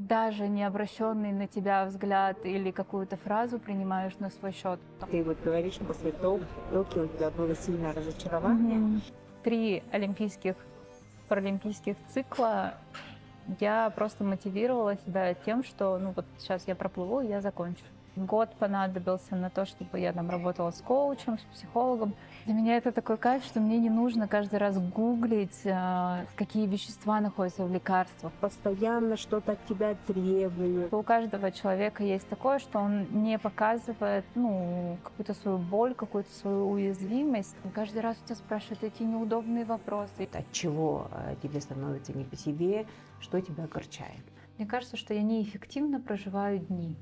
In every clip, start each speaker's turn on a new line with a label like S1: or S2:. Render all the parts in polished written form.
S1: даже не обращенный на тебя взгляд или какую-то фразу принимаешь на свой счет.
S2: Ты вот говоришь, после Токио у тебя было сильное разочарование.
S1: Мгм. 3 олимпийских, паралимпийских цикла я просто мотивировала себя тем, что ну вот сейчас я проплыву, и я закончу. Год понадобился на то, чтобы я там работала с коучем, с психологом. Для меня это такой кайф, что мне не нужно каждый раз гуглить, какие вещества находятся в лекарствах.
S2: Постоянно что-то от тебя требуют.
S1: У каждого человека есть такое, что он не показывает какую-то свою боль, какую-то свою уязвимость. И каждый раз у тебя спрашивают эти неудобные вопросы.
S2: От чего тебе становится не по себе, что тебя огорчает?
S1: Мне кажется, что я неэффективно проживаю дни.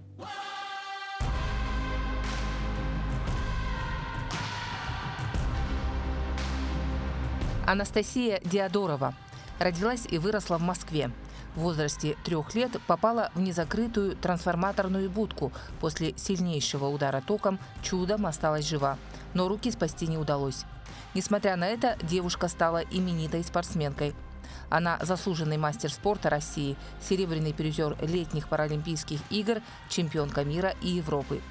S3: Анастасия Диадорова родилась и выросла в Москве. В возрасте 3 лет попала в незакрытую трансформаторную будку. После сильнейшего удара током чудом осталась жива, но руки спасти не удалось. Несмотря на это, девушка стала именитой спортсменкой. Она заслуженный мастер спорта России, серебряный призер летних Паралимпийских игр, чемпионка мира и Европы.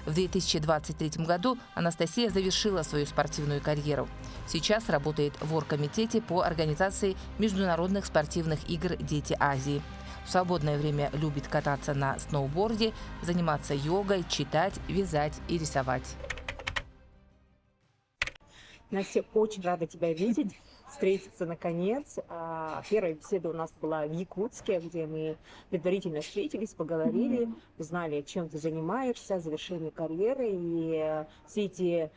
S3: В 2023 году Анастасия завершила свою спортивную карьеру. Сейчас работает в оргкомитете по организации международных спортивных игр «Дети Азии». В свободное время любит кататься на сноуборде, заниматься йогой, читать, вязать и рисовать.
S2: Настя, очень рада тебя видеть, встретиться наконец. Первая беседа у нас была в Якутске, где мы предварительно встретились, поговорили, узнали, чем ты занимаешься, завершение карьеры. И все эти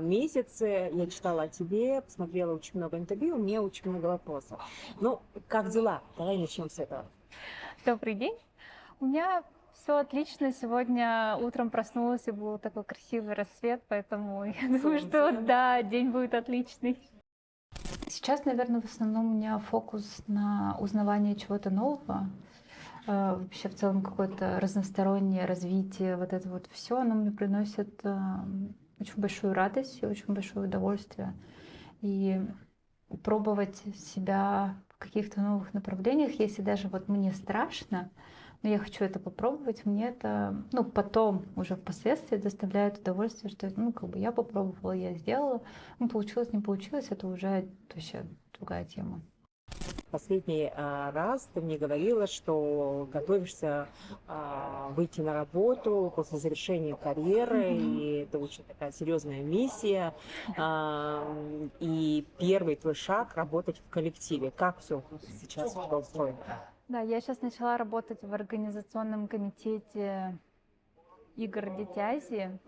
S2: месяцы я читала о тебе, посмотрела очень много интервью, у меня очень много вопросов. Ну, как дела? Давай начнем с этого.
S1: Добрый день. У меня все отлично. Сегодня утром проснулась, и был такой красивый рассвет, поэтому я думаю, что да, день будет отличный. Сейчас, наверное, в основном у меня фокус на узнавании чего-то нового. Вообще в целом какое-то разностороннее развитие, вот это вот все, оно мне приносит очень большую радость и очень большое удовольствие. И пробовать себя в каких-то новых направлениях, если даже вот мне страшно, но я хочу это попробовать, мне это, потом, уже впоследствии доставляет удовольствие, что, я попробовала, я сделала, получилось, не получилось, это уже вообще другая тема.
S2: Последний раз ты мне говорила, что готовишься выйти на работу после завершения карьеры, и это очень такая серьезная миссия. И первый твой шаг — работать в коллективе. Как все сейчас устроено?
S1: Да, я сейчас начала работать в организационном комитете игр «Дети Азии»,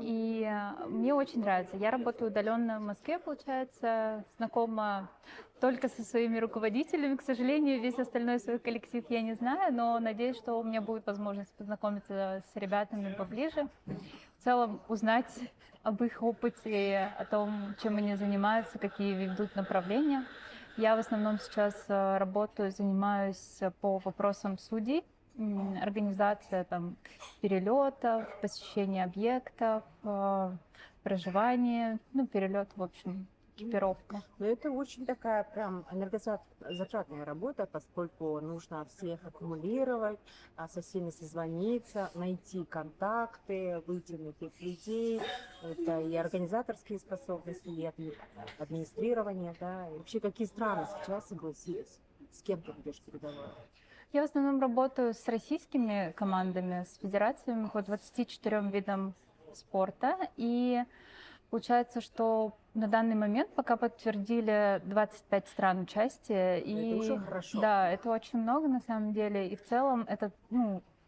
S1: и мне очень нравится. Я работаю удаленно в Москве, получается, знакома только со своими руководителями. К сожалению, весь остальной свой коллектив я не знаю, но надеюсь, что у меня будет возможность познакомиться с ребятами поближе. В целом узнать об их опыте, о том, чем они занимаются, какие ведут направления. Я в основном сейчас работаю, занимаюсь по вопросам судей, организация перелетов, посещение объектов, проживание, перелет, в общем, экипировка.
S2: Но это очень такая прям энергозатратная работа, поскольку нужно всех аккумулировать, со всеми созвониться, найти контакты, вытянуть их людей. Это и организаторские способности, и администрирование, да. И вообще, какие страны сейчас согласились? С кем ты ведешь переговоры?
S1: Я в основном работаю с российскими командами, с федерациями по 24 видам спорта. И получается, что на данный момент пока подтвердили 25 стран участия.
S2: Это уже хорошо.
S1: Да, это очень много на самом деле. И в целом этот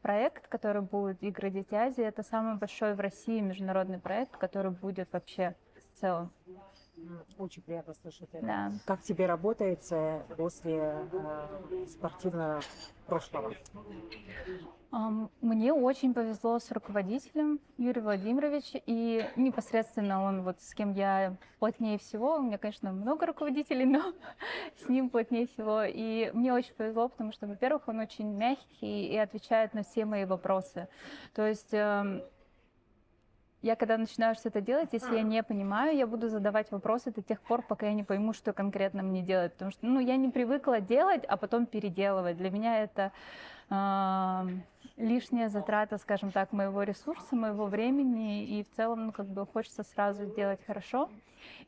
S1: проект, который будет «Игры Дети Азии», это самый большой в России международный проект, который будет вообще в целом.
S2: Очень приятно слышать это.
S1: Да.
S2: Как тебе работается после спортивного прошлого?
S1: Мне очень повезло с руководителем Юрий Владимирович, и непосредственно он с кем я плотнее всего. У меня, конечно, много руководителей, но с ним плотнее всего. И мне очень повезло, потому что, во-первых, он очень мягкий и отвечает на все мои вопросы. То есть я когда начинаю что-то делать, если я не понимаю, я буду задавать вопросы до тех пор, пока я не пойму, что конкретно мне делать. Потому что я не привыкла делать, а потом переделывать. Для меня это а, лишняя затрата, скажем так, моего ресурса, моего времени, и в целом, ну, как бы хочется сразу сделать хорошо.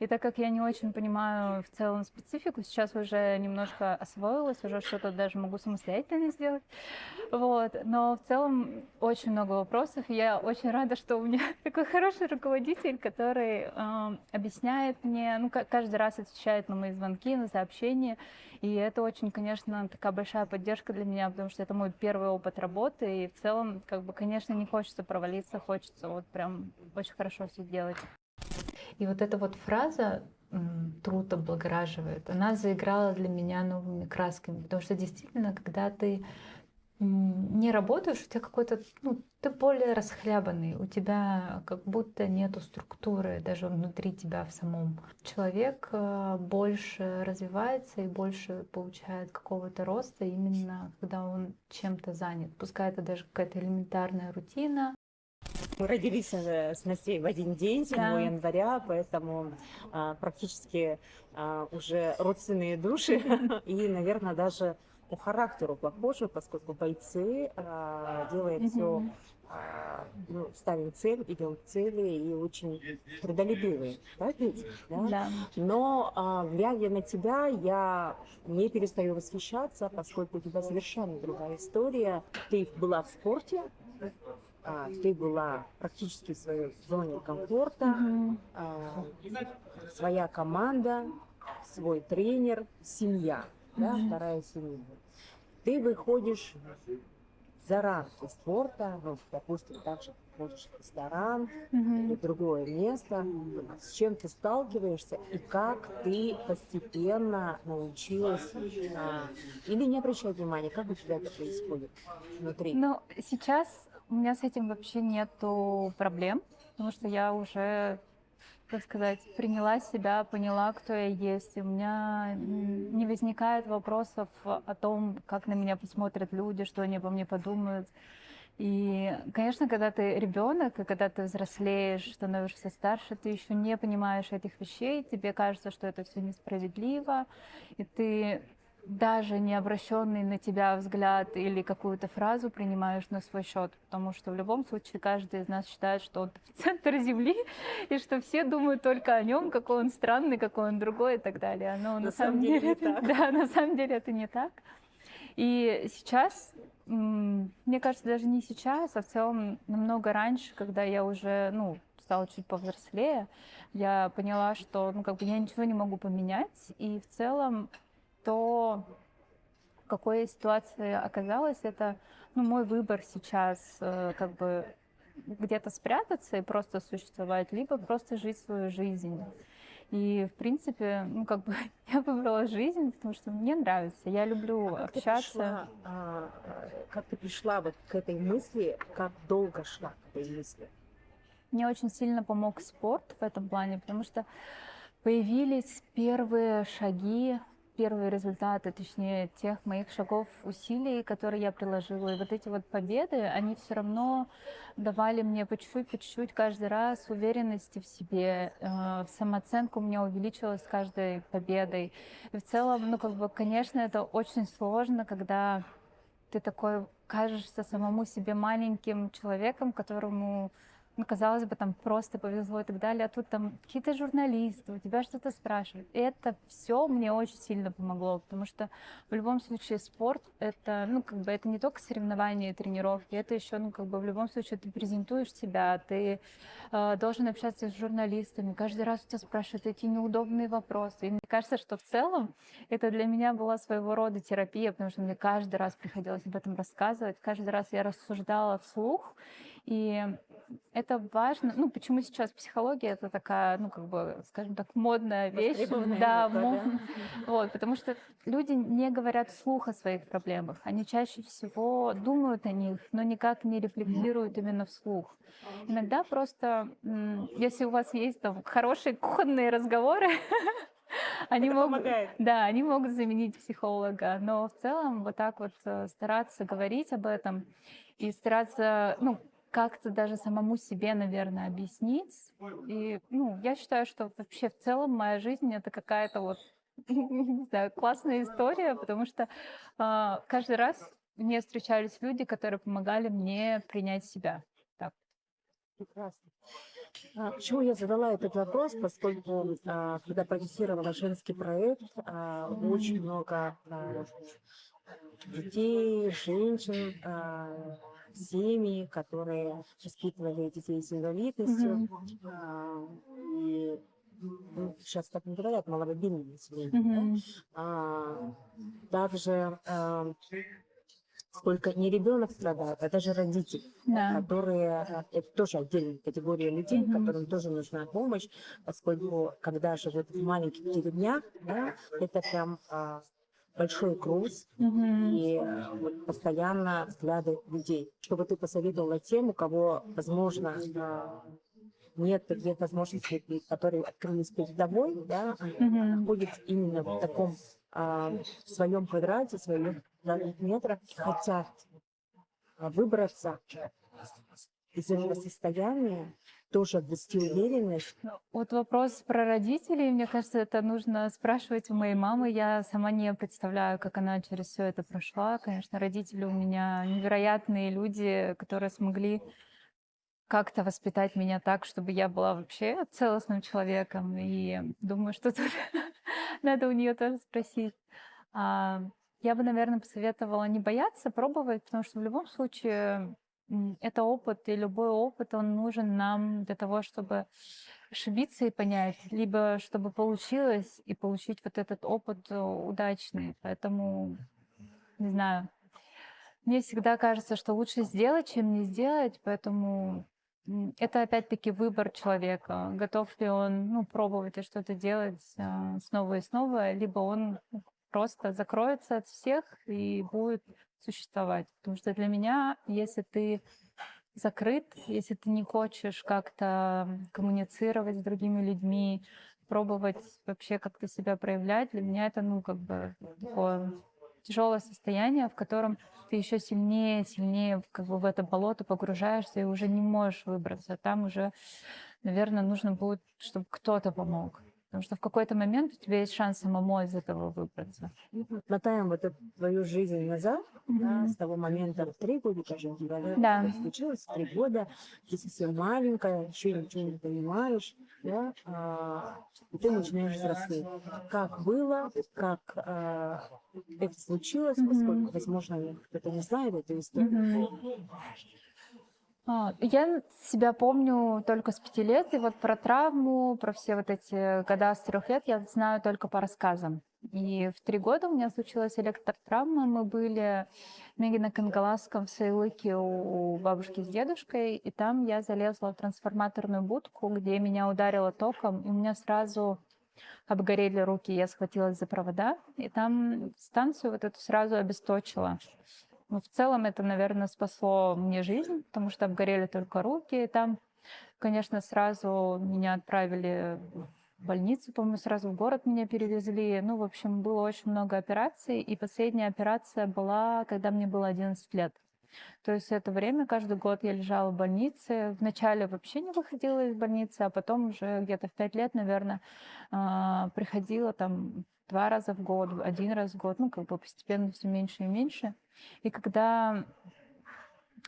S1: И так как я не очень понимаю в целом специфику, сейчас уже немножко освоилась, уже что-то даже могу самостоятельно сделать. Вот. Но в целом очень много вопросов. И я очень рада, что у меня такой хороший руководитель, который объясняет мне, ну, каждый раз отвечает на мои звонки, на сообщения. И это очень, конечно, такая большая поддержка для меня, потому что это мой первый опыт работы. И в целом, как бы, конечно, не хочется провалиться, хочется вот прям очень хорошо все делать. И вот эта вот фраза «труд облагораживает», она заиграла для меня новыми красками, потому что действительно, когда ты не работаешь, у тебя какой-то, ну, ты более расхлябанный, у тебя как будто нету структуры даже внутри тебя в самом. Человек больше развивается и больше получает какого-то роста именно когда он чем-то занят. Пускай это даже какая-то элементарная рутина.
S2: Мы родились с Настей в один день, 7
S1: Да.
S2: января, поэтому практически уже родственные души и, наверное, даже по характеру похожи, поскольку бойцы делают все, ну, ставим цель, идем к цели и очень трудолюбивые, да, ведь? Да?
S1: Да.
S2: Но глядя на тебя, я не перестаю восхищаться, поскольку у тебя совершенно другая история. Ты была в спорте, ты была практически в своей зоне комфорта, своя команда, свой тренер, семья, да, вторая семья. Ты выходишь за рамки спорта, ну, допустим, также ходишь в ресторан или в другое место, с чем ты сталкиваешься и как ты постепенно научилась или не обращать внимания, как у тебя это происходит внутри?
S1: Ну, сейчас у меня с этим вообще нету проблем, потому что я уже, так сказать, приняла себя, поняла, кто я есть. И у меня не возникает вопросов о том, как на меня посмотрят люди, что они обо мне подумают. И, конечно, когда ты ребенок, и когда ты взрослеешь, становишься старше, ты еще не понимаешь этих вещей, тебе кажется, что это все несправедливо, и ты даже не обращенный на тебя взгляд или какую-то фразу принимаешь на свой счет, потому что в любом случае каждый из нас считает, что он центр Земли, и что все думают только о нем, какой он странный, какой он другой и так далее. Но на самом деле
S2: не так.
S1: Да, на самом деле это не так. И сейчас, мне кажется, даже не сейчас, а в целом намного раньше, когда я уже, ну, стала чуть повзрослее, я поняла, что, ну, как бы я ничего не могу поменять, и в целом то, в какой я ситуации оказалась, это, ну, мой выбор сейчас, как бы где-то спрятаться и просто существовать, либо просто жить свою жизнь. И, в принципе, ну, как бы я выбрала жизнь, потому что мне нравится, я люблю общаться.
S2: Как ты пришла вот к этой мысли, как долго шла к этой мысли?
S1: Мне очень сильно помог спорт в этом плане, потому что появились первые шаги, первые результаты, точнее, тех моих шагов, усилий, которые я приложила. И вот эти вот победы, они все равно давали мне по чуть-чуть каждый раз уверенности в себе. Самооценка у меня увеличилась с каждой победой. И в целом, ну, как бы, конечно, это очень сложно, когда ты такой кажешься самому себе маленьким человеком, которому, ну, казалось бы, там просто повезло и так далее, а тут там какие-то журналисты, у тебя что-то спрашивают. И это все мне очень сильно помогло, потому что в любом случае спорт это, ну, как бы это не только соревнования и тренировки, это еще, ну, как бы в любом случае ты презентуешь себя, ты должен общаться с журналистами, каждый раз у тебя спрашивают эти неудобные вопросы. И мне кажется, что в целом это для меня была своего рода терапия, потому что мне каждый раз приходилось об этом рассказывать, каждый раз я рассуждала вслух, и это важно. Ну, почему сейчас психология это такая, ну, как бы, скажем так, модная вещь.
S2: Востребованная
S1: Да,
S2: наука,
S1: вот, потому что люди не говорят вслух о своих проблемах. Они чаще всего думают о них, но никак не рефлексируют именно вслух. Иногда просто, если у вас есть там хорошие кухонные разговоры, они
S2: Это
S1: могут,
S2: помогает.
S1: да, они могут заменить психолога, но в целом вот так вот стараться говорить об этом и стараться, ну, как-то даже самому себе, наверное, объяснить. И, ну, я считаю, что вообще в целом моя жизнь это какая-то вот, не знаю, классная история, потому что каждый раз мне встречались люди, которые помогали мне принять себя. Так.
S2: Прекрасно. Почему я задала этот вопрос? Поскольку, когда продюсировала женский проект, очень много детей, женщин, семьи, которые воспитывали детей с инвалидностью. И сейчас так не говорят, маломобильные семьи. Также сколько не ребенок страдает, а даже родители,
S1: Да.
S2: которые это тоже отдельная категория людей, которым тоже нужна помощь, поскольку когда живут в маленьких деревнях, да, это прям большой груз и вот постоянно взгляды людей. Что бы ты посоветовала тем, у кого, возможно, нет таких возможностей, которые открылись передовой, да, находятся именно в таком в своем квадрате, в своих квадратных метрах, хотят выбраться из этого состояния, тоже обрести уверенность.
S1: Вот вопрос про родителей, мне кажется, это нужно спрашивать у моей мамы. Я сама не представляю, как она через все это прошла. Конечно, родители у меня невероятные люди, которые смогли как-то воспитать меня так, чтобы я была вообще целостным человеком. И думаю, что тут надо у нее тоже спросить. Я бы, наверное, посоветовала не бояться, пробовать, потому что в любом случае это опыт, и любой опыт, он нужен нам для того, чтобы ошибиться и понять, либо чтобы получилось и получить вот этот опыт удачный. Поэтому, не знаю, мне всегда кажется, что лучше сделать, чем не сделать, поэтому это опять-таки выбор человека. Готов ли он, ну, пробовать и что-то делать снова и снова, либо он просто закроется от всех и будет существовать. Потому что для меня, если ты закрыт, если ты не хочешь как-то коммуницировать с другими людьми, пробовать вообще как-то себя проявлять, для меня это, ну, как бы такое тяжелое состояние, в котором ты еще сильнее, сильнее как бы в это болото погружаешься и уже не можешь выбраться. Там уже, наверное, нужно будет, чтобы кто-то помог. Потому что в какой-то момент у тебя есть шанс самому из этого выбраться.
S2: Мотаем вот эту твою жизнь назад, да, с того момента 3 года, даже
S1: Да.
S2: это случилось, 3 года, ты совсем маленькая, еще ничего не понимаешь, да, и ты начинаешь взрослеть. Как было, как это случилось, поскольку, возможно, кто-то не знает эту историю.
S1: Я себя помню только с 5 лет, и вот про травму, про все вот эти года с 3 лет я знаю только по рассказам. И в 3 года у меня случилась электротравма. Мы были на Гинеконгаласском в Сайлыке у бабушки с дедушкой, и там я залезла в трансформаторную будку, где меня ударило током, и у меня сразу обгорели руки, я схватилась за провода, и там станцию вот эту сразу обесточила. Но в целом это, наверное, спасло мне жизнь, потому что обгорели только руки. И там, конечно, сразу меня отправили в больницу, по-моему, сразу в город меня перевезли. Ну, в общем, было очень много операций. И последняя операция была, когда мне было 11 лет. То есть это время, каждый год я лежала в больнице. Вначале вообще не выходила из больницы, а потом уже где-то в 5 лет, наверное, приходила там 2 раза в год, 1 раз в год, ну, как бы постепенно все меньше и меньше. И когда,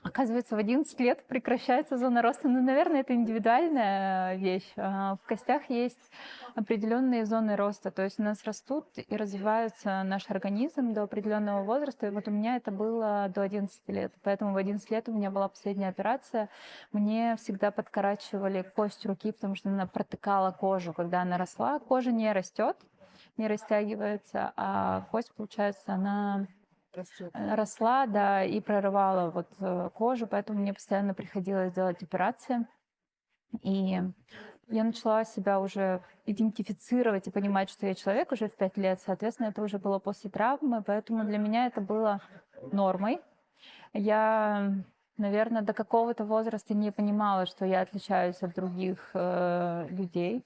S1: оказывается, в 11 лет прекращается зона роста, ну, наверное, это индивидуальная вещь. В костях есть определенные зоны роста, то есть у нас растут и развивается наш организм до определенного возраста. И вот у меня это было до 11 лет. Поэтому в 11 лет у меня была последняя операция. Мне всегда подкорачивали кость руки, потому что она протыкала кожу. Когда она росла, кожа не растет, не растягивается, а кость, получается, она росла, да, и прорывала вот кожу, поэтому мне постоянно приходилось делать операции. И я начала себя уже идентифицировать и понимать, что я человек уже в 5 лет. Соответственно, это уже было после травмы, поэтому для меня это было нормой. Я, наверное, до какого-то возраста не понимала, что я отличаюсь от других людей.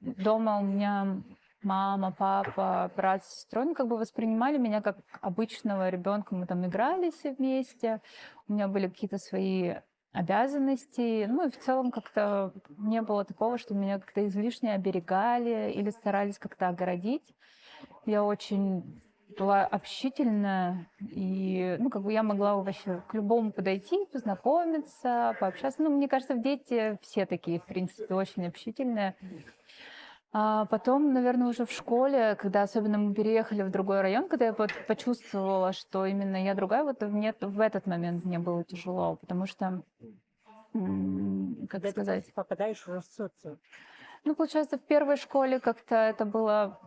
S1: Дома у меня мама, папа, брат с сестрой, ну, как бы воспринимали меня как обычного ребенка. Мы там играли все вместе, у меня были какие-то свои обязанности. Ну и в целом как-то не было такого, что меня как-то излишне оберегали или старались как-то огородить. Я очень была общительная, и, ну, как бы я могла вообще к любому подойти, познакомиться, пообщаться. Ну, мне кажется, дети все такие, в принципе, очень общительные. А потом, наверное, уже в школе, когда особенно мы переехали в другой район, когда я почувствовала, что именно я другая, вот мне в этот момент мне было тяжело, потому что, как
S2: Когда ты
S1: сказать,
S2: попадаешь уже в социум.
S1: ну, получается, в первой школе как-то это было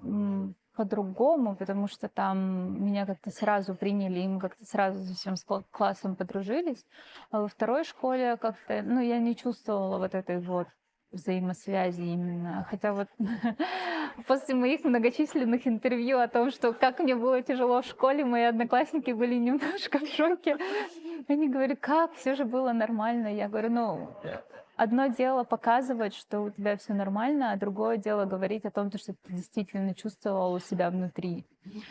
S1: по-другому, потому что там меня как-то сразу приняли, и мы как-то сразу со всем классом подружились. А во второй школе как-то, ну, я не чувствовала вот этой вот взаимосвязи именно. Хотя вот после моих многочисленных интервью о том, что как мне было тяжело в школе, мои одноклассники были немножко в шоке. Они говорят, как, все же было нормально. Я говорю, ну, одно дело показывать, что у тебя все нормально, а другое дело говорить о том, что ты действительно чувствовал у себя внутри.
S2: И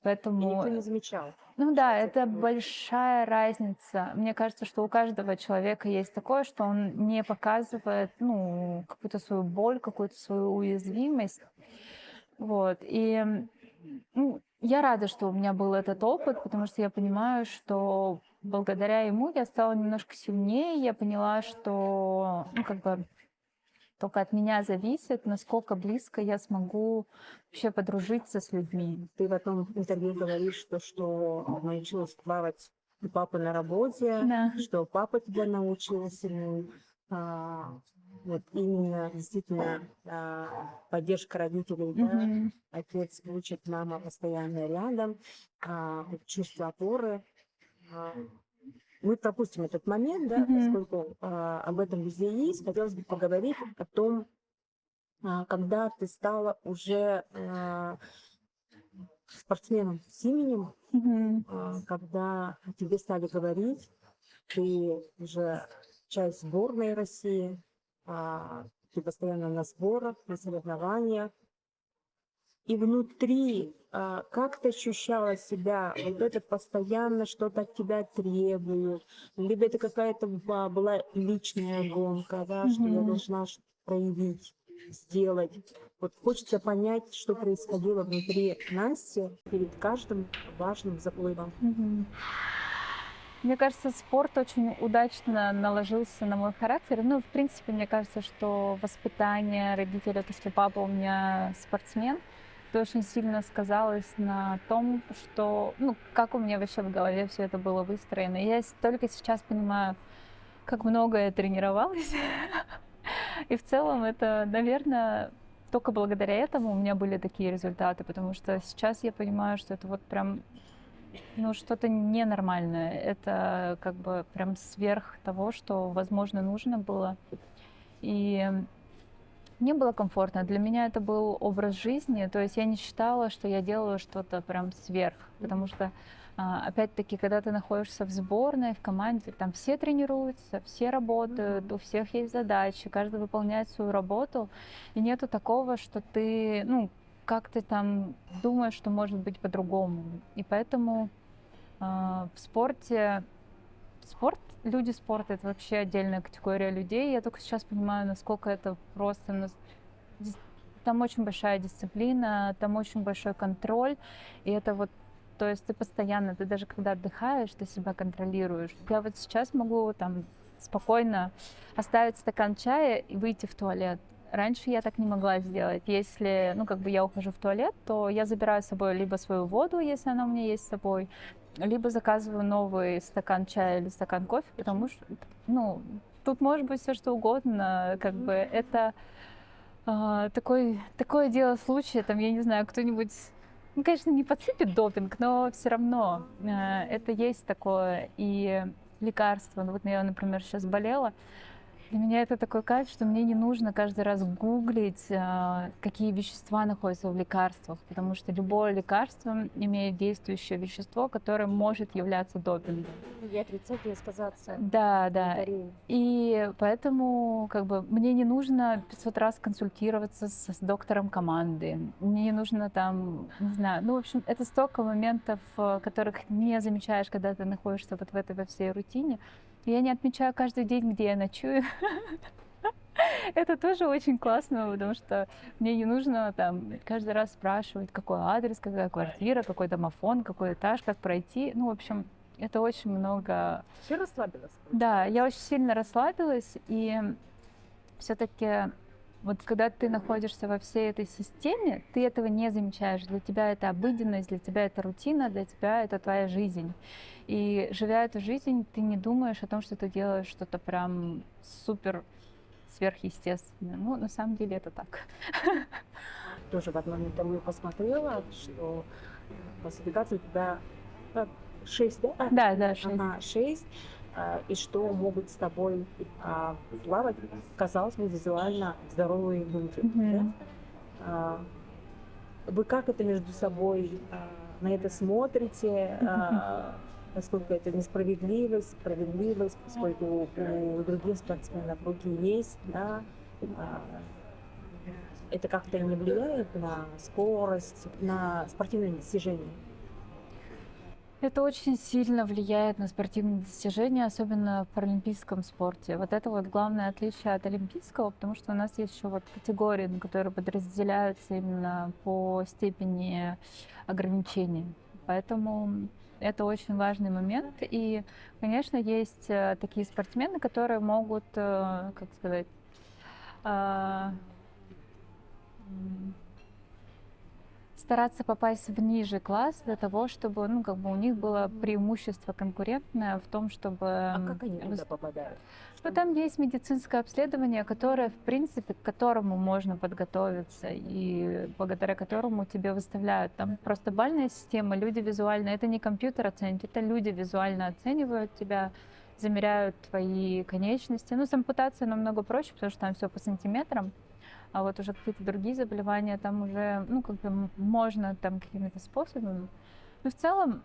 S1: Поэтому,
S2: никто не замечал.
S1: ну
S2: что
S1: да,
S2: у тебя
S1: это
S2: такое.
S1: большая разница. Мне кажется, что у каждого человека есть такое, что он не показывает, ну, какую-то свою боль, какую-то свою уязвимость. Вот. И ну, я рада, что у меня был этот опыт, потому что я понимаю, что благодаря ему я стала немножко сильнее. Я поняла, что, ну, как бы только от меня зависит, насколько близко я смогу вообще подружиться с людьми.
S2: Ты в одном интервью говоришь, что научилась плавать у папы на работе,
S1: Да.
S2: что папа тебя научил всему. Вот именно действительно поддержка родителей, да,
S1: Мгм.
S2: отец учит, мама постоянно рядом, вот чувство опоры. Мы пропустим этот момент, да,
S1: Мгм.
S2: поскольку об этом везде есть. Хотелось бы поговорить о том, когда ты стала уже спортсменом с именем,
S1: Мгм.
S2: когда тебе стали говорить, ты уже часть сборной России, ты постоянно на сборах, на соревнованиях. И внутри, как ты ощущала себя, вот это постоянно что-то от тебя требуют, либо это какая-то была личная гонка, да, что я
S1: Мгм.
S2: должна что-то проявить, сделать. Вот хочется понять, что происходило внутри Насти перед каждым важным заплывом.
S1: Мгм. Мне кажется, спорт очень удачно наложился на мой характер. Ну, в принципе, мне кажется, что воспитание родителей, то, что папа у меня спортсмен, это очень сильно сказалось на том, что, ну, как у меня вообще в голове все это было выстроено. И я только сейчас понимаю, как много я тренировалась. И в целом это, наверное, только благодаря этому у меня были такие результаты, потому что сейчас я понимаю, что это вот прям ну, что-то ненормальное. Это как бы прям сверх того, что, возможно, нужно было. И мне было комфортно. Для меня это был образ жизни. То есть я не считала, что я делаю что-то прям сверх. Потому что, опять-таки, когда ты находишься в сборной, в команде, там все тренируются, все работают, у всех есть задачи, каждый выполняет свою работу. И нету такого, что ты, ну, как ты там думаешь, что может быть по-другому. И поэтому в спорте люди спорта это вообще отдельная категория людей. Я только сейчас понимаю, насколько это просто там очень большая дисциплина, там очень большой контроль, и это вот то есть ты постоянно, ты даже когда отдыхаешь, ты себя контролируешь. Я вот сейчас могу там спокойно оставить стакан чая и выйти в туалет. Раньше я так не могла сделать. Если, ну, как бы я ухожу в туалет, то я забираю с собой либо свою воду, если она у меня есть с собой, либо заказываю новый стакан чая или стакан кофе, потому что, ну, тут может быть все что угодно, как бы это такое дело случая, там, я не знаю, кто-нибудь, ну, конечно, не подсыпет допинг, но все равно это есть такое, и лекарства, ну, вот я, например, сейчас болела, для меня это такой кайф, что мне не нужно каждый раз гуглить, какие вещества находятся в лекарствах, потому что любое лекарство имеет действующее вещество, которое может являться допингом.
S2: И отрицательно сказаться.
S1: Да, да.
S2: Повторение.
S1: И поэтому как бы мне не нужно 500 раз консультироваться с доктором команды. Мне не нужно там, не знаю, ну, в общем, это столько моментов, которых не замечаешь, когда ты находишься вот в этой во всей рутине. Я не отмечаю каждый день, где я ночую. Это тоже очень классно, потому что мне не нужно там каждый раз спрашивать, какой адрес, какая квартира, какой домофон, какой этаж, как пройти. Ну, в общем, это очень много.
S2: Ты расслабилась?
S1: Да, я очень сильно расслабилась, и все-таки вот когда ты находишься во всей этой системе, ты этого не замечаешь. Для тебя это обыденность, для тебя это рутина, для тебя это твоя жизнь. И живя эту жизнь, ты не думаешь о том, что ты делаешь что-то прям супер сверхъестественное. Ну, на самом деле это так.
S2: Тоже в одном интервью посмотрела, что классификация у тебя 6, да?
S1: Да, 6.
S2: Ага, 6. И что могут с тобой плавать, казалось бы, визуально здоровые люди.
S1: Мгм.
S2: Да? Вы как это между собой на это смотрите? Насколько это несправедливость, справедливость, поскольку у других спортсменов руки есть, да? Это как-то не влияет на скорость, на спортивные достижения?
S1: Это очень сильно влияет на спортивные достижения, особенно в паралимпийском спорте. Вот это вот главное отличие от олимпийского, потому что у нас есть еще вот категории, на которые подразделяются именно по степени ограничений. Поэтому это очень важный момент. И, конечно, есть такие спортсмены, которые могут, как сказать, стараться попасть в ниже класс для того, чтобы, ну, как бы у них было преимущество конкурентное в том, чтобы...
S2: А как они туда попадают?
S1: Ну, там есть медицинское обследование, которое, в принципе, к которому можно подготовиться и благодаря которому тебе выставляют. Там просто бальная система, люди визуально, это не компьютер оценит, это люди визуально оценивают тебя, замеряют твои конечности. Ну, с ампутацией намного проще, потому что там все по сантиметрам. А вот уже какие-то другие заболевания, там уже, ну, как бы можно там какими-то способами. Но в целом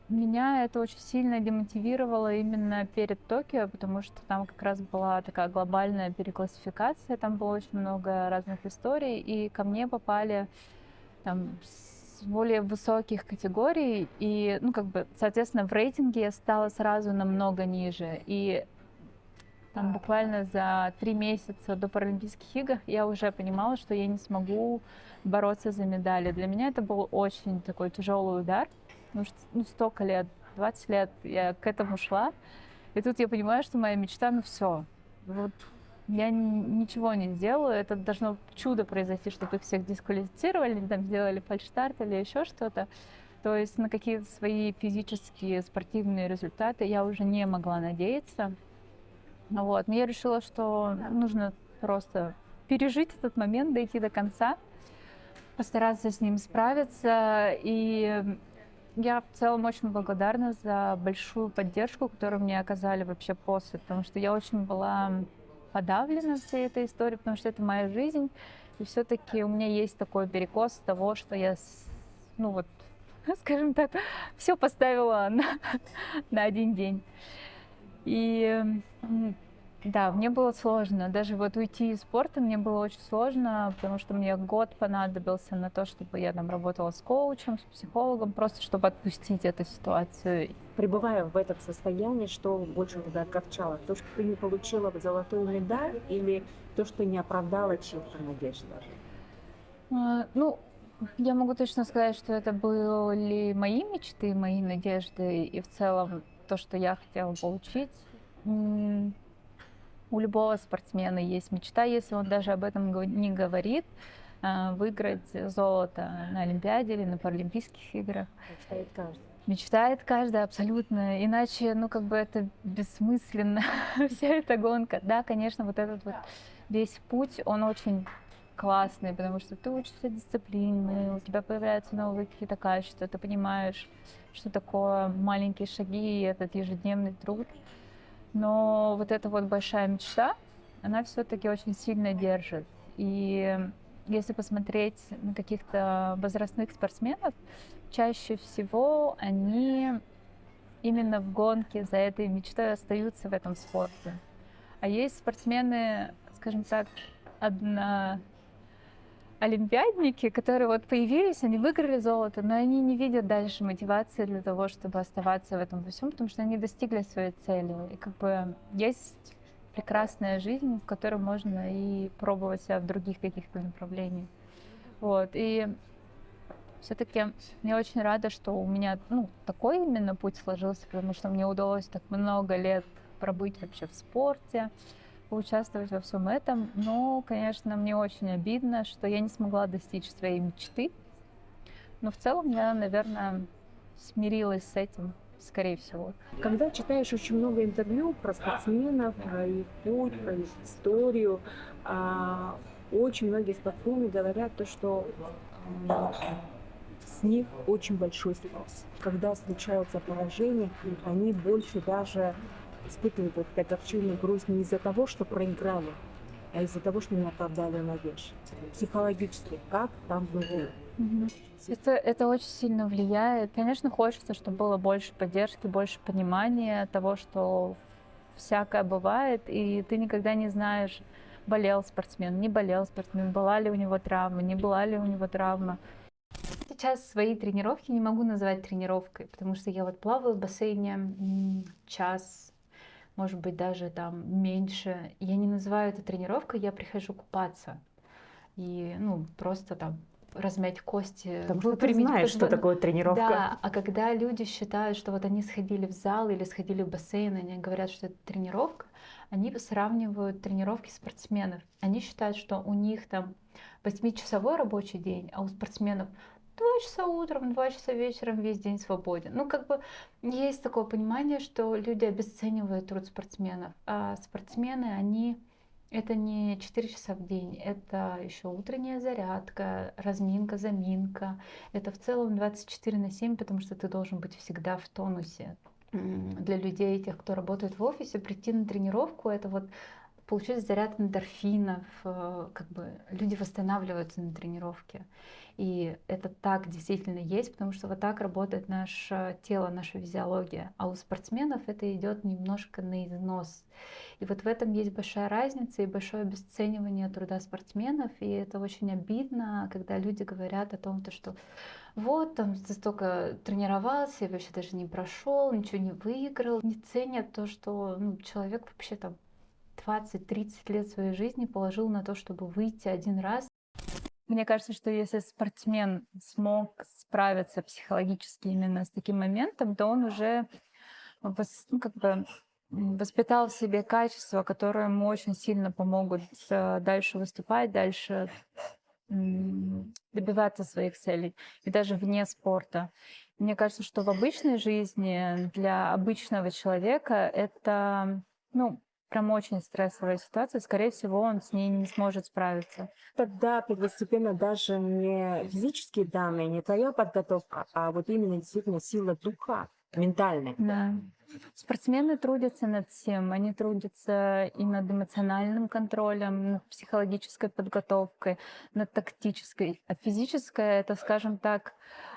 S1: меня это очень сильно демотивировало именно перед Токио, потому что там как раз была такая глобальная переклассификация, там было очень много разных историй, и ко мне попали там с более высоких категорий, и, ну, как бы, соответственно, в рейтинге я стала сразу намного ниже. И там буквально за 3 месяца до Паралимпийских игр я уже понимала, что я не смогу бороться за медали. Для меня это был очень такой тяжелый удар, потому что, ну, столько лет, 20 лет я к этому шла. И тут я понимаю, что моя мечта, ну все, вот я ничего не сделаю, это должно чудо произойти, чтобы их всех дисквалифицировали, там сделали фальшстарт или еще что-то. То есть на какие-то свои физические спортивные результаты я уже не могла надеяться. Вот. Но я решила, что нужно просто пережить этот момент, дойти до конца, постараться с ним справиться. И я в целом очень благодарна за большую поддержку, которую мне оказали вообще после, потому что я очень была подавлена всей этой историей, потому что это моя жизнь. И все-таки у меня есть такой перекос того, что я, ну вот, скажем так, все поставила на один день. И да, мне было сложно. Даже вот уйти из спорта мне было очень сложно, потому что мне год понадобился на то, чтобы я там работала с коучем, с психологом, просто чтобы отпустить эту ситуацию.
S2: Пребывая в этом состоянии, что больше тебя огорчало? То, что ты не получила золотую медаль, или то, что не оправдала чьих-то надежд?
S1: Ну, я могу точно сказать, что это были мои мечты, мои надежды, и в целом то, что я хотела получить. У любого спортсмена есть мечта, если он даже об этом не говорит, выиграть золото на Олимпиаде или на Паралимпийских играх.
S2: Мечтает каждый.
S1: Мечтает каждый, абсолютно. Иначе, ну, как бы это бессмысленно, вся эта гонка. Да, конечно, вот этот вот весь путь, он очень классный, потому что ты учишься дисциплине, у тебя появляются новые какие-то качества, ты понимаешь, что такое маленькие шаги и этот ежедневный труд. Но вот эта вот большая мечта, она все-таки очень сильно держит. И если посмотреть на каких-то возрастных спортсменов, чаще всего они именно в гонке за этой мечтой остаются в этом спорте. А есть спортсмены, скажем так, олимпиадники, которые вот появились, они выиграли золото, но они не видят дальше мотивации для того, чтобы оставаться в этом во всем, потому что они достигли своей цели. И как бы есть прекрасная жизнь, в которой можно и пробовать себя в других каких-то направлениях. Вот. И все-таки я очень рада, что у меня такой именно путь сложился, потому что мне удалось так много лет пробыть вообще в спорте, поучаствовать во всем этом. Но, конечно, мне очень обидно, что я не смогла достичь своей мечты. Но в целом я, наверное, смирилась с этим, скорее всего.
S2: Когда читаешь очень много интервью про спортсменов, про их путь, про их историю, очень многие спортсмены говорят то, что с них очень большой стресс. Когда случаются поражения, они больше даже испытывают вот огорчение, грусть не из-за того, что проиграли, а из-за того, что не оправдали надежд. Психологически, как там было?
S1: Это очень сильно влияет. Конечно, хочется, чтобы было больше поддержки, больше понимания того, что всякое бывает, и ты никогда не знаешь, болел спортсмен, не болел спортсмен, была ли у него травма, не была ли у него травма. Сейчас свои тренировки не могу назвать тренировкой, потому что я вот плаваю в бассейне час, может быть, даже там меньше. Я не называю это тренировкой, я прихожу купаться. И, просто там размять кости.
S2: Потому что ты знаешь, что такое тренировка.
S1: Да, а когда люди считают, что вот они сходили в зал или сходили в бассейн, они говорят, что это тренировка, они сравнивают тренировки спортсменов. Они считают, что у них там 8-часовой рабочий день, а у спортсменов 2 часа утром, 2 часа вечером, весь день свободен. Есть такое понимание, что люди обесценивают труд спортсменов, а спортсмены, это не 4 часа в день, это еще утренняя зарядка, разминка, заминка. Это в целом 24/7, потому что ты должен быть всегда в тонусе. Для людей, тех, кто работает в офисе, прийти на тренировку, это вот получить заряд эндорфинов, люди восстанавливаются на тренировке. И это так действительно есть, потому что вот так работает наше тело, наша физиология. А у спортсменов это идет немножко на износ. И вот в этом есть большая разница и большое обесценивание труда спортсменов. И это очень обидно, когда люди говорят о том, что вот там ты столько тренировался и вообще даже не прошел, ничего не выиграл. Не ценят то, что человек вообще там 20-30 лет своей жизни положил на то, чтобы выйти один раз. Мне кажется, что если спортсмен смог справиться психологически именно с таким моментом, то он уже воспитал в себе качества, которые ему очень сильно помогут дальше выступать, дальше добиваться своих целей, и даже вне спорта. Мне кажется, что в обычной жизни для обычного человека это, прям очень стрессовая ситуация, скорее всего, он с ней не сможет справиться.
S2: Тогда первостепенно даже не физические данные, не твоя подготовка, а вот именно действительно сила духа, ментальная.
S1: Да. Спортсмены трудятся над всем. Они трудятся и над эмоциональным контролем, над психологической подготовкой, над тактической. А физическая — это, скажем так,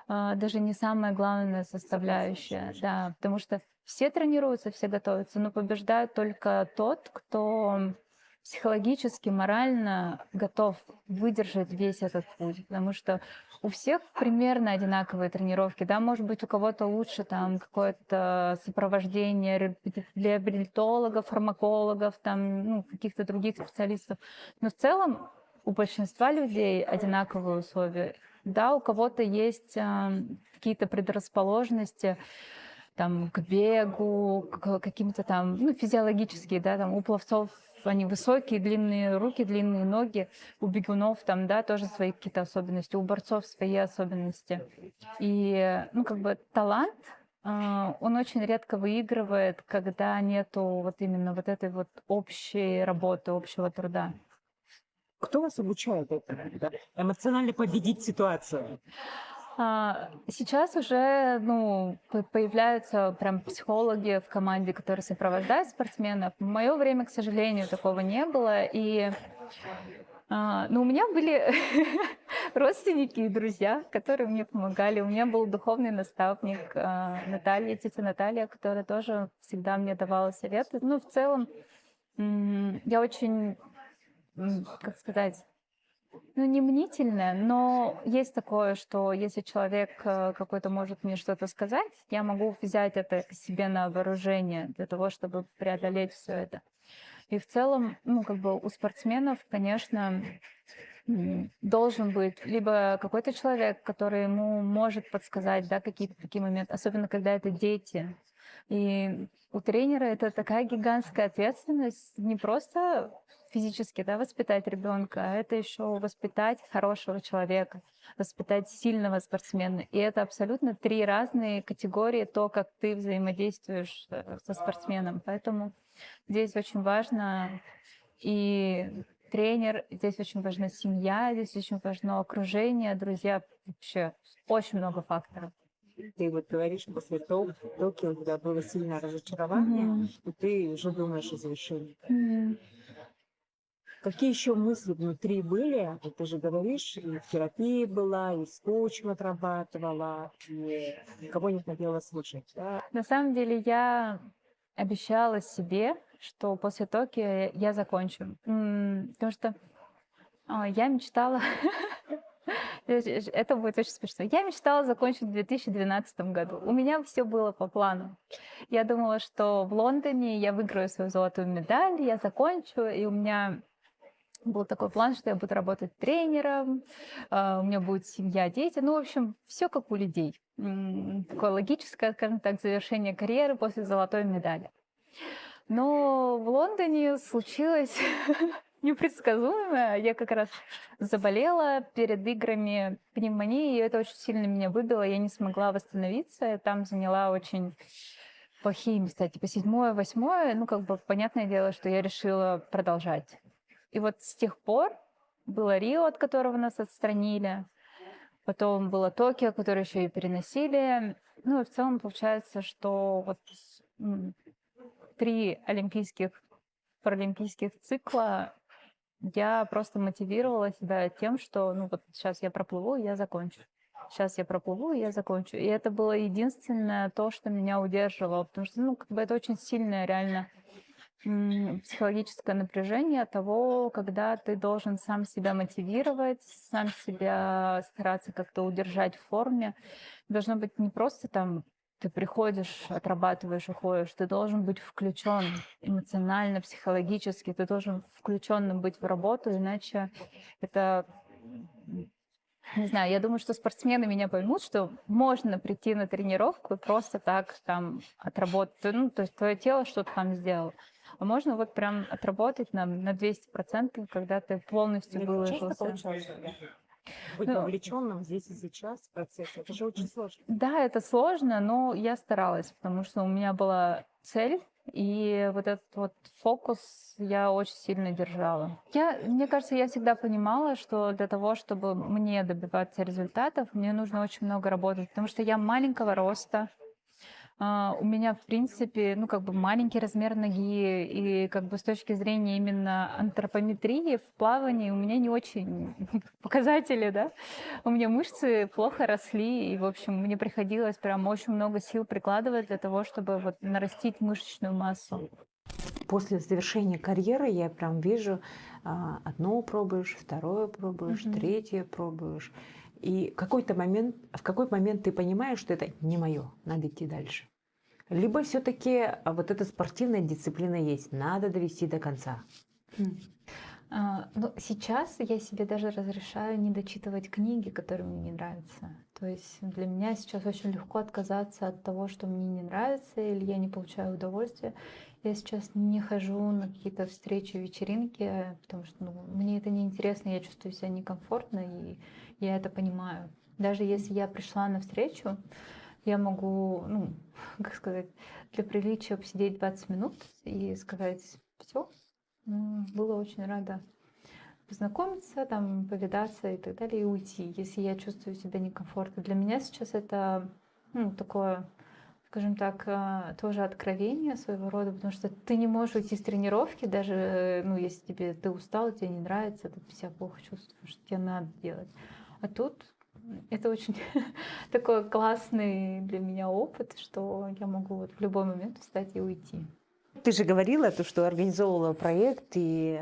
S1: даже не самая главная составляющая. Да, потому что все тренируются, все готовятся, но побеждает только тот, кто психологически, морально готов выдержать весь этот путь. Потому что у всех примерно одинаковые тренировки, да, может быть, у кого-то лучше там какое-то сопровождение реабилитологов, фармакологов, там, каких-то других специалистов. Но в целом у большинства людей одинаковые условия. Да, у кого-то есть какие-то предрасположенности там, к бегу, к каким-то там, физиологические, да, там у пловцов они высокие, длинные руки, длинные ноги, у бегунов там, да, тоже свои какие-то особенности, у борцов свои особенности. И, талант, он очень редко выигрывает, когда нету вот именно вот этой вот общей работы, общего труда.
S2: Кто вас обучает этому? Да? Эмоционально победить ситуацию?
S1: Сейчас уже появляются прям психологи в команде, которые сопровождают спортсменов. В мое время, к сожалению, такого не было. И у меня были родственники и друзья, которые мне помогали. У меня был духовный наставник Наталья, тетя Наталья, которая тоже всегда мне давала советы. В целом, я очень, как сказать, не мнительная, но есть такое, что если человек какой-то может мне что-то сказать, я могу взять это к себе на вооружение для того, чтобы преодолеть все это. И в целом, ну, как бы у спортсменов, конечно, должен быть либо какой-то человек, который ему может подсказать, да, какие-то такие моменты, особенно когда это дети. И у тренера это такая гигантская ответственность не просто физически, да, воспитать ребенка, а это еще воспитать хорошего человека, воспитать сильного спортсмена. И это абсолютно три разные категории, то, как ты взаимодействуешь со спортсменом. Поэтому здесь очень важно и тренер, здесь очень важна семья, здесь очень важно окружение, друзья, вообще очень много факторов.
S2: Ты вот говоришь, после Токио у тебя было сильное разочарование,
S1: Мгм.
S2: и ты уже думаешь о завершении.
S1: Мгм.
S2: Какие еще мысли внутри были? Вот ты же говоришь, и в терапии была, и с коучем отрабатывала, и никого не хотела слушать. Да?
S1: На самом деле я обещала себе, что после Токио я закончу. Потому что я мечтала, это будет очень смешно, я мечтала закончить в 2012 году. У меня все было по плану. Я думала, что в Лондоне я выиграю свою золотую медаль, я закончу, и у меня был такой план, что я буду работать тренером, у меня будет семья, дети. Ну, в общем, все как у людей. Такое логическое, скажем так, завершение карьеры после золотой медали. Но в Лондоне случилось непредсказуемое. Я как раз заболела перед играми пневмонией, и это очень сильно меня выбило. Я не смогла восстановиться. Я там заняла очень плохие места, типа 7-е, 8-е. Ну, как бы, понятное дело, что я решила продолжать. И вот с тех пор было Рио, от которого нас отстранили, потом было Токио, которое еще и переносили. Ну и в целом получается, что вот 3 олимпийских, паралимпийских цикла я просто мотивировала себя тем, что ну вот сейчас я проплыву, и я закончу. Сейчас я проплыву, и я закончу. И это было единственное то, что меня удерживало, потому что, ну, как бы это очень сильное реально психологическое напряжение того, когда ты должен сам себя мотивировать, сам себя стараться как-то удержать в форме. Должно быть не просто там ты приходишь, отрабатываешь, уходишь. Ты должен быть включен эмоционально, психологически. Ты должен включенным быть в работу, иначе это не знаю, я думаю, что спортсмены меня поймут, что можно прийти на тренировку и просто так там отработать. Ну, то есть твое тело что-то там сделало. А можно вот прям отработать на 200%, когда ты полностью
S2: Это часто
S1: выложился.
S2: получается, да? Быть
S1: Ну,
S2: вовлеченным здесь и сейчас в процесс. Это же очень сложно.
S1: да, это сложно, но я старалась, потому что у меня была цель, и вот этот вот фокус я очень сильно держала. Мне кажется, я всегда понимала, что для того, чтобы мне добиваться результатов, мне нужно очень много работать, потому что я маленького роста, у меня, в принципе, ну, как бы маленький размер ноги, и как бы с точки зрения именно антропометрии в плавании у меня не очень показатели, да. У меня мышцы плохо росли, и, в общем, мне приходилось прям очень много сил прикладывать для того, чтобы вот нарастить мышечную массу.
S2: После завершения карьеры я прям вижу, одно пробуешь, второе пробуешь,
S1: Мгм.
S2: третье пробуешь. И в какой момент ты понимаешь, что это не мое, надо идти дальше. Либо все-таки вот эта спортивная дисциплина есть, надо довести до конца.
S1: Ну, сейчас я себе даже разрешаю не дочитывать книги, которые мне не нравятся. То есть для меня сейчас очень легко отказаться от того, что мне не нравится, или я не получаю удовольствия. Я сейчас не хожу на какие-то встречи, вечеринки, потому что ну, мне это неинтересно, я чувствую себя некомфортно, и я это понимаю. Даже если я пришла на встречу, я могу, ну, как сказать, для приличия посидеть 20 минут и сказать: все, было очень рада познакомиться, там, повидаться и так далее, и уйти, если я чувствую себя некомфортно. Для меня сейчас это ну, такое, скажем так, тоже откровение своего рода, потому что ты не можешь уйти с тренировки, даже ну, если ты устал, тебе не нравится, ты себя плохо чувствуешь, что тебе надо делать. А тут это очень такой классный для меня опыт, что я могу вот в любой момент встать и уйти.
S2: Ты же говорила, что организовывала проект и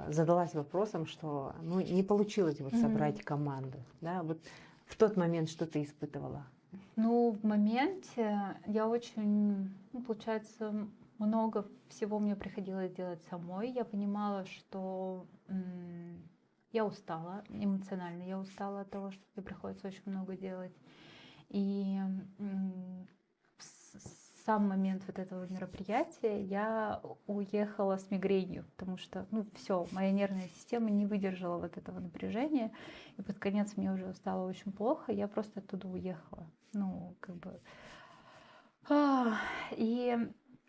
S2: задалась вопросом, что ну, не получилось вот собрать команду. Да? Вот в тот момент что ты испытывала?
S1: Ну, в моменте я очень, ну, получается, много всего мне приходилось делать самой. Я понимала, что я устала эмоционально, я устала от того, что мне приходится очень много делать. И в сам момент вот этого мероприятия я уехала с мигренью, потому что, ну, все, моя нервная система не выдержала вот этого напряжения, и под конец мне уже стало очень плохо, я просто оттуда уехала. Ну, как бы... И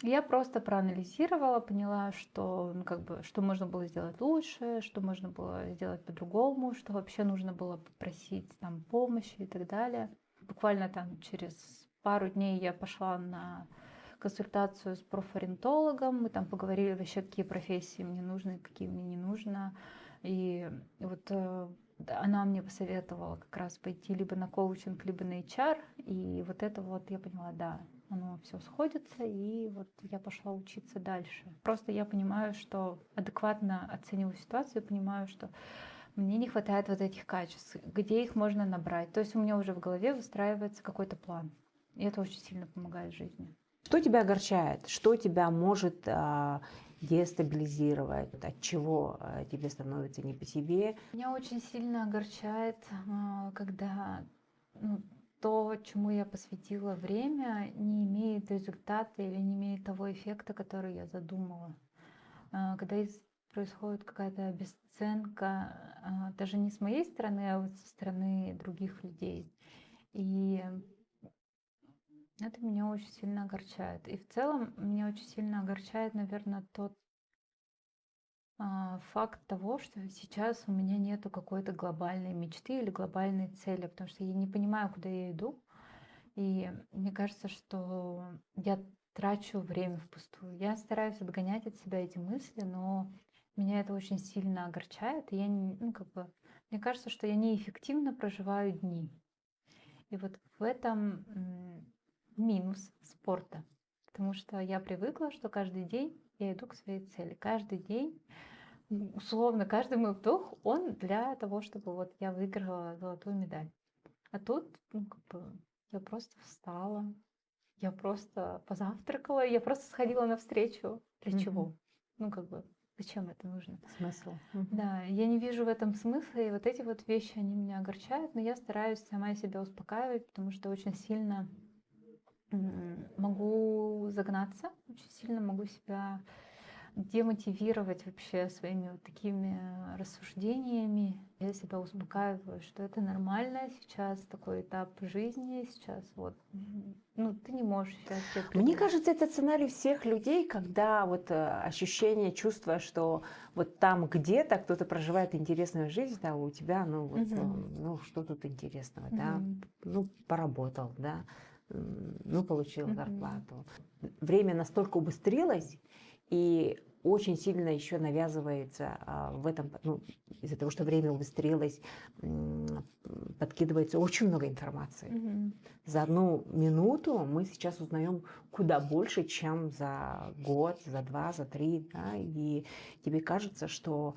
S1: я просто проанализировала, поняла, что, ну, как бы, что можно было сделать лучше, что можно было сделать по-другому, что вообще нужно было попросить там помощи и так далее. Буквально там через пару дней я пошла на консультацию с профориентологом, мы там поговорили вообще, какие профессии мне нужны, какие мне не нужно. И вот она мне посоветовала как раз пойти либо на коучинг, либо на HR. И вот это вот я поняла, да, оно все сходится, и вот я пошла учиться дальше. Просто я понимаю, что адекватно оцениваю ситуацию, понимаю, что мне не хватает вот этих качеств, где их можно набрать. То есть у меня уже в голове выстраивается какой-то план. И это очень сильно помогает в жизни.
S2: Что тебя огорчает? Что тебя может дестабилизировать? От чего тебе становится не по себе?
S1: Меня очень сильно огорчает, когда то, чему я посвятила время, не имеет результата или не имеет того эффекта, который я задумала. Когда происходит какая-то обесценка, даже не с моей стороны, а вот со стороны других людей. И это меня очень сильно огорчает. И в целом меня очень сильно огорчает, наверное, тот факт того, что сейчас у меня нету какой-то глобальной мечты или глобальной цели, потому что я не понимаю, куда я иду. И мне кажется, что я трачу время впустую. Я стараюсь отгонять от себя эти мысли, но меня это очень сильно огорчает. И я мне кажется, что я неэффективно проживаю дни. И вот в этом минус спорта. Потому что я привыкла, что каждый день я иду к своей цели. Каждый день, условно, каждый мой вдох, он для того, чтобы вот я выиграла золотую медаль. А тут, я просто встала, я просто позавтракала, я просто сходила навстречу. Для чего? Зачем это нужно?
S2: Смысл.
S1: Да, я не вижу в этом смысла, и вот эти вот вещи, они меня огорчают, но я стараюсь сама себя успокаивать, потому что очень сильно могу загнаться, очень сильно могу себя демотивировать вообще своими вот такими рассуждениями. Я себя успокаиваю, что это нормально сейчас, такой этап жизни сейчас. Вот, ты не можешь сейчас себе
S2: Мне кажется, это сценарий всех людей, когда вот ощущение, чувство, что вот там где-то кто-то проживает интересную жизнь, да, у тебя, что тут интересного, да, поработал, да, получил зарплату. Время настолько убыстрилось, и очень сильно еще навязывается в этом, из-за того, что время убыстрилось, подкидывается очень много информации. За 1 минуту мы сейчас узнаем куда больше, чем за год, за 2, за 3, да, и тебе кажется, что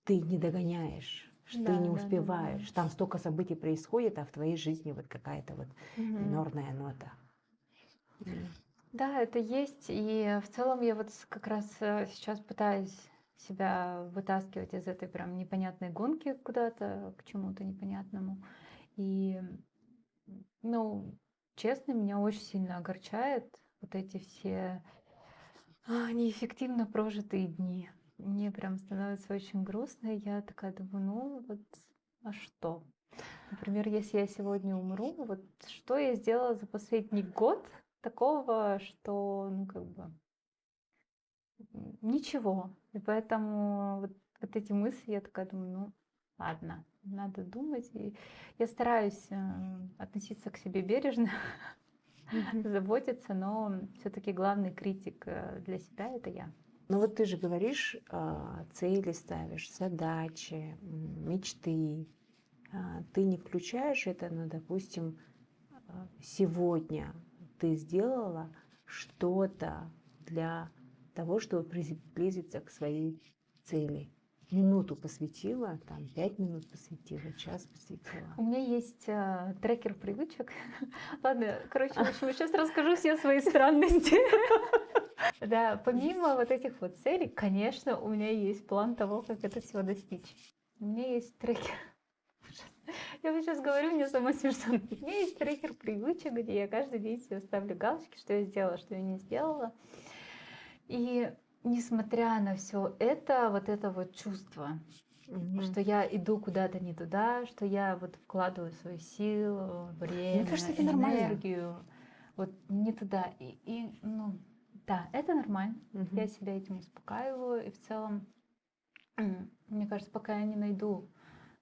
S2: ты не догоняешь, что ты не успеваешь. Там столько событий происходит, а в твоей жизни вот какая-то вот минорная нота.
S1: Да, это есть, и в целом я вот как раз сейчас пытаюсь себя вытаскивать из этой прям непонятной гонки куда-то, к чему-то непонятному. И, честно, меня очень сильно огорчает вот эти все неэффективно прожитые дни. Мне прям становится очень грустно, и я такая думаю, а что? Например, если я сегодня умру, вот что я сделала за последний год такого, что, ничего. И поэтому вот эти мысли, я такая думаю, ладно, надо думать. И я стараюсь относиться к себе бережно, заботиться, но все-таки главный критик для себя — это я.
S2: Ну вот ты же говоришь, цели ставишь, задачи, мечты. Ты не включаешь это, допустим, сегодня ты сделала что-то для того, чтобы приблизиться к своей цели. Минуту посвятила, 5 минут посвятила, час посвятила.
S1: У меня есть трекер привычек. Ладно, в общем, сейчас расскажу все свои странности. Да, помимо вот этих вот целей, конечно, у меня есть план того, как это всего достичь. У меня есть трекер. Я вот сейчас говорю, мне сама смешно. У меня есть трекер привычек, где я каждый день себе ставлю галочки, что я сделала, что я не сделала. И несмотря на все это вот чувство, что я иду куда-то не туда, что я вот вкладываю свою силу, время,
S2: Мне кажется, это нормально.
S1: энергию, вот не туда. Ну, да, это нормально. Я себя этим успокаиваю. И в целом, мне кажется, пока я не найду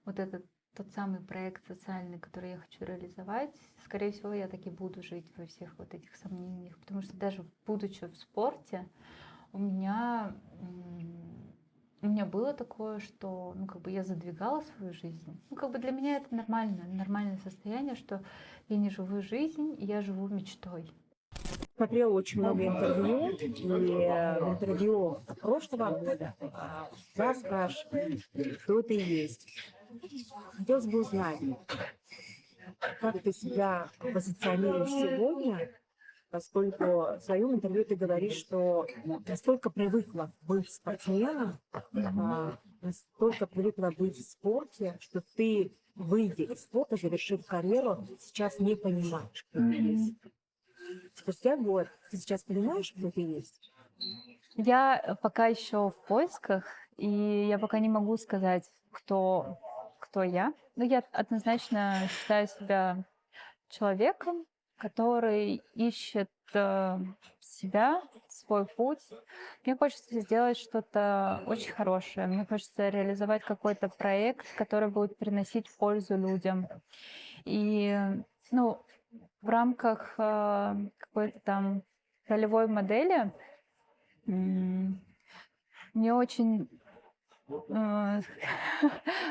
S1: вот этот тот самый проект социальный, который я хочу реализовать, скорее всего, я так и буду жить во всех вот этих сомнениях. Потому что даже будучи в спорте, у меня было такое, что, ну, как бы я задвигала свою жизнь. Ну, как бы для меня это нормальное состояние, что я не живу жизнь, я живу мечтой.
S2: Смотрела очень много интервью, и в интервью прошлого года вас спрашивали, кто ты есть. Хотелось бы узнать, как ты себя позиционируешь сегодня, поскольку в своем интервью ты говоришь, что настолько привыкла быть спортсменом, настолько привыкла быть в спорте, что ты, выйдя из спорта, завершив карьеру, сейчас не понимаешь, кто ты есть. Спустя год ты сейчас понимаешь, кто ты есть?
S1: Я пока еще в поисках, и я пока не могу сказать, кто я. Но я однозначно считаю себя человеком, который ищет себя, свой путь. Мне хочется сделать что-то очень хорошее. Мне хочется реализовать какой-то проект, который будет приносить пользу людям. И, ну, в рамках какой-то там ролевой модели мне очень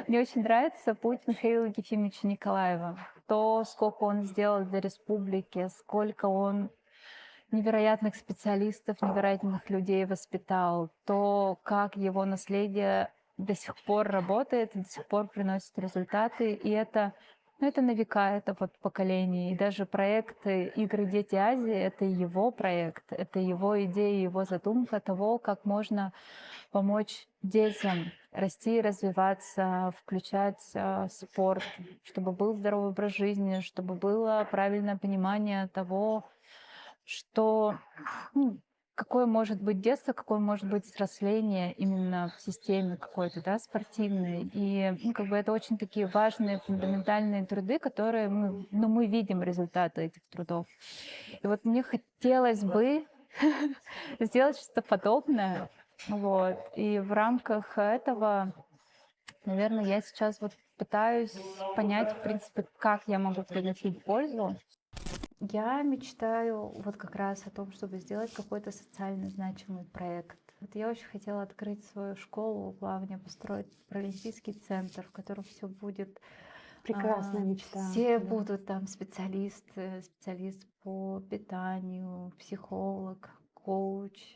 S1: мне очень нравится путь Михаила Ефимовича Николаева. То, сколько он сделал для республики, сколько он невероятных специалистов, невероятных людей воспитал, то, как его наследие до сих пор работает, до сих пор приносит результаты. И это, ну, это на века, это вот поколение. И даже проекты «Игры Дети Азии» — это его проект, это его идея, его задумка того, как можно помочь детям расти, развиваться, включать спорт, чтобы был здоровый образ жизни, чтобы было правильное понимание того, что какое может быть детство, какое может быть взросление именно в системе какой-то, да, спортивной. И как бы это очень такие важные, фундаментальные труды, которые мы видим результаты этих трудов. И вот мне хотелось бы сделать что-то подобное. Вот. И в рамках этого, наверное, я сейчас вот пытаюсь понять, в принципе, как я могу приносить пользу. Я мечтаю вот как раз о том, чтобы сделать какой-то социально значимый проект. Вот я очень хотела открыть свою школу плавания, построить паралимпийский центр, в котором все будет.
S2: Прекрасная мечта.
S1: Все
S2: да.
S1: будут там специалист по питанию, психолог, коуч,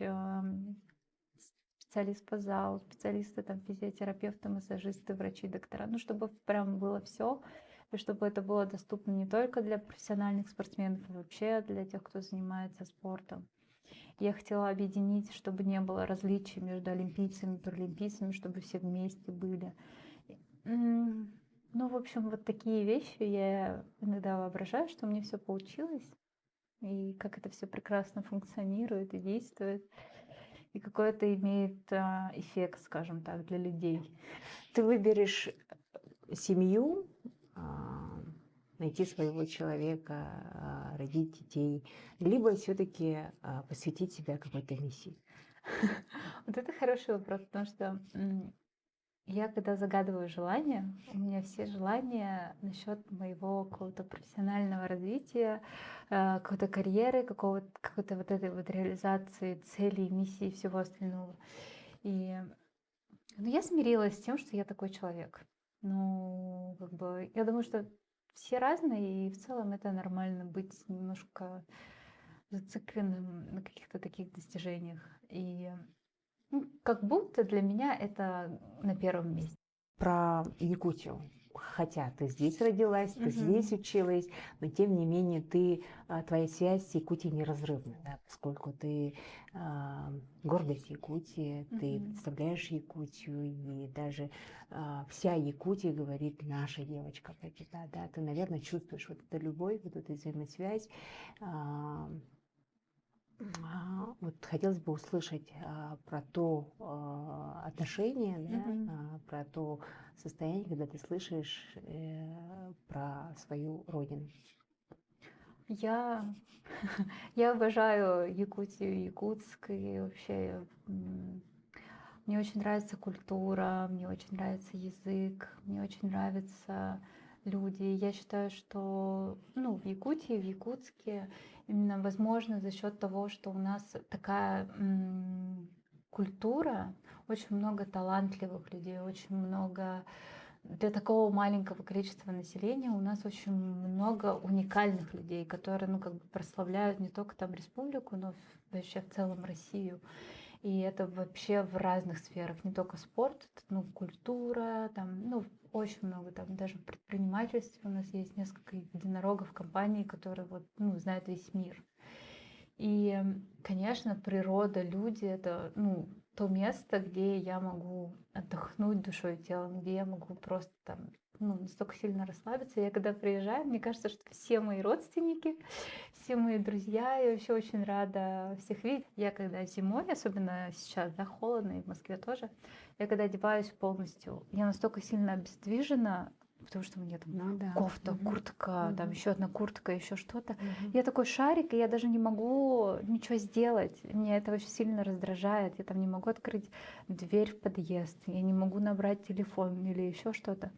S1: специалист по залу, специалисты там, физиотерапевты, массажисты, врачи, доктора. Ну, чтобы прям было все, и чтобы это было доступно не только для профессиональных спортсменов, а вообще для тех, кто занимается спортом. Я хотела объединить, чтобы не было различий между олимпийцами и паралимпийцами, чтобы все вместе были. Ну, в общем, вот такие вещи я иногда воображаю, что у меня все получилось, и как это все прекрасно функционирует и действует, и какой это имеет эффект, скажем так, для людей.
S2: Ты выберешь семью, найти своего человека, родить детей, либо все-таки посвятить себя какой-то миссии?
S1: Вот это хороший вопрос, потому что я, когда загадываю желания, у меня все желания насчет моего какого-то профессионального развития, какой-то карьеры, какой-то вот этой вот реализации целей, миссии и всего остального. И я смирилась с тем, что я такой человек. Ну, как бы, я думаю, что все разные, и в целом это нормально быть немножко зацикленным на каких-то таких достижениях. И как будто для меня это на первом месте.
S2: Про Якутию. хотя ты здесь родилась, ты здесь училась, но тем не менее твоя связь с Якутией неразрывна, да, поскольку ты гордость Якутии, ты представляешь Якутию, и даже вся Якутия говорит: наша девочка про тебя, да, ты, наверное, чувствуешь вот эту любовь, вот эту взаимосвязь. Вот хотелось бы услышать про то отношение, да, про то состояние, когда ты слышишь про свою родину.
S1: Я обожаю Якутию, Якутск, и вообще мне очень нравится культура, мне очень нравится язык, мне очень нравятся люди. Я считаю, что в Якутии, в Якутске именно возможно за счет того, что у нас такая культура, очень много талантливых людей, очень много. Для такого маленького количества населения у нас очень много уникальных людей, которые, прославляют не только там республику, но вообще в целом Россию. И это вообще в разных сферах, не только спорт, культура, там, очень много, там даже в предпринимательстве у нас есть несколько единорогов компаний, которые знают весь мир. И, конечно, природа, люди — это, то место, где я могу отдохнуть душой и телом, где я могу просто там, настолько сильно расслабиться. Я когда приезжаю, мне кажется, что все мои родственники, все мои друзья, я вообще очень рада всех видеть. Я когда зимой, особенно сейчас, да, холодно, и в Москве тоже, я когда одеваюсь полностью, я настолько сильно обездвижена, потому что у меня там кофта, куртка, там еще одна куртка, еще что-то. Я такой шарик, и я даже не могу ничего сделать. Меня это очень сильно раздражает. Я там не могу открыть дверь в подъезд, я не могу набрать телефон или еще что-то.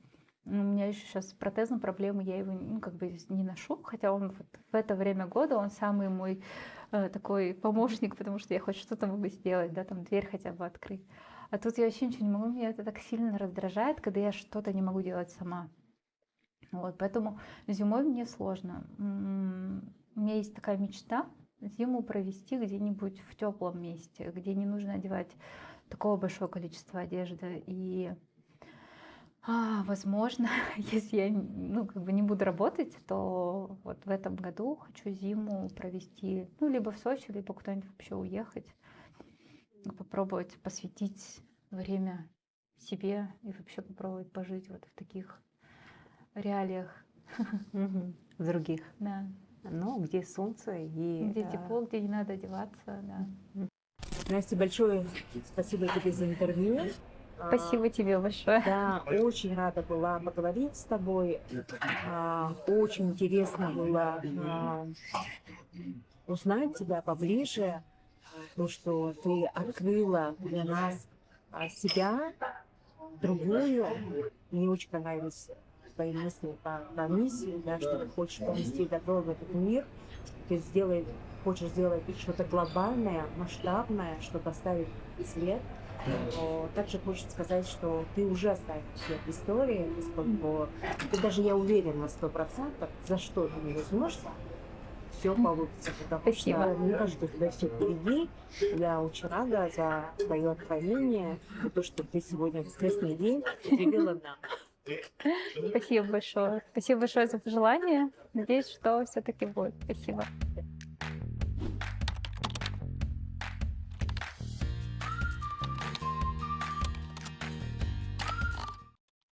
S1: У меня еще сейчас с протезом проблемы, я его не ношу, хотя он в это время года, он самый мой такой помощник, потому что я хоть что-то могу сделать, да, там дверь хотя бы открыть. А тут я вообще ничего не могу, меня это так сильно раздражает, когда я что-то не могу делать сама. Поэтому зимой мне сложно. У меня есть такая мечта зиму провести где-нибудь в теплом месте, где не нужно одевать такого большого количества одежды. И, возможно, если я не буду работать, то вот в этом году хочу зиму провести, либо в Сочи, либо куда-нибудь вообще уехать, попробовать посвятить время себе и вообще попробовать пожить вот в таких реалиях.
S2: В других.
S1: Да.
S2: Где солнце и...
S1: Где тепло, где не надо одеваться, да.
S2: Настя, большое спасибо тебе за интервью.
S1: Спасибо тебе большое.
S2: Да, очень рада была поговорить с тобой. Очень интересно было узнать тебя поближе, то, что ты открыла для нас себя, другую. Мне очень понравились твои мысли по миссии, да, что ты хочешь понести добро в этот мир, ты хочешь сделать что-то глобальное, масштабное, чтобы оставить след. Но также хочется сказать, что ты уже оставил след в истории, поскольку ты даже, я уверена, 100%, за что ты не возьмешься, все получится. Потому
S1: Спасибо.
S2: Что, мне кажется, у тебя все впереди. Я очень рада за твое откровение, за то, что ты сегодня в воскресный день привела нам.
S1: Спасибо большое. Спасибо большое за пожелание. Надеюсь, что все-таки будет. Спасибо.